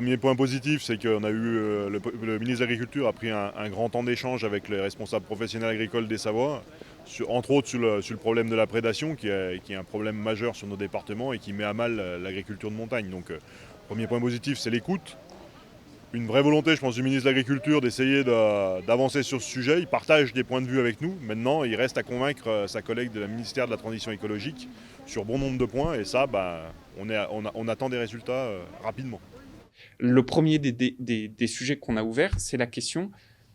Premier point positif, c'est qu'on a eu le ministre de l'Agriculture a pris un grand temps d'échange avec les responsables professionnels agricoles des Savoies, entre autres sur le problème de la prédation, qui est un problème majeur sur nos départements et qui met à mal l'agriculture de montagne. Donc, premier point positif, c'est l'écoute. Une vraie volonté, je pense, du ministre de l'Agriculture d'essayer d'avancer sur ce sujet. Il partage des points de vue avec nous. Maintenant, il reste à convaincre sa collègue de la ministère de la Transition écologique sur bon nombre de points. Et ça, on attend des résultats rapidement. Le premier des sujets qu'on a ouverts, c'est la question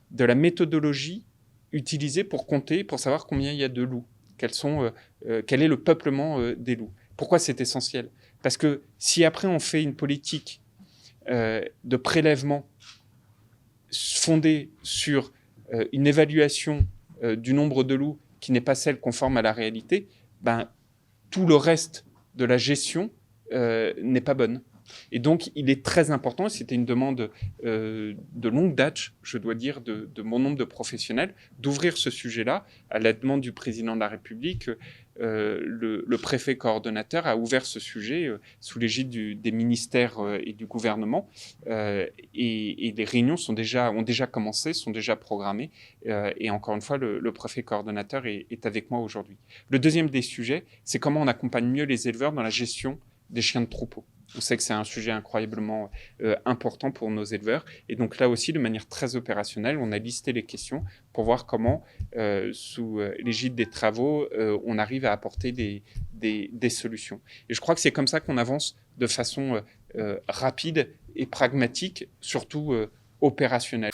de la méthodologie utilisée pour compter, pour savoir combien il y a de loups, quel est le peuplement des loups. Pourquoi c'est essentiel? Parce que si après on fait une politique de prélèvement fondée sur une évaluation du nombre de loups qui n'est pas celle conforme à la réalité, ben, tout le reste de la gestion n'est pas bonne. Et donc, il est très important, et c'était une demande de longue date, je dois dire, de mon nombre de professionnels, d'ouvrir ce sujet-là. À la demande du président de la République, le préfet coordonnateur a ouvert ce sujet sous l'égide des ministères et du gouvernement. Et les réunions ont déjà commencé, sont déjà programmées. Et encore une fois, le préfet coordonnateur est avec moi aujourd'hui. Le deuxième des sujets, c'est comment on accompagne mieux les éleveurs dans la gestion des chiens de troupeau. On sait que c'est un sujet incroyablement important pour nos éleveurs. Et donc là aussi, de manière très opérationnelle, on a listé les questions pour voir comment, sous l'égide des travaux, on arrive à apporter des solutions. Et je crois que c'est comme ça qu'on avance de façon rapide et pragmatique, surtout opérationnelle.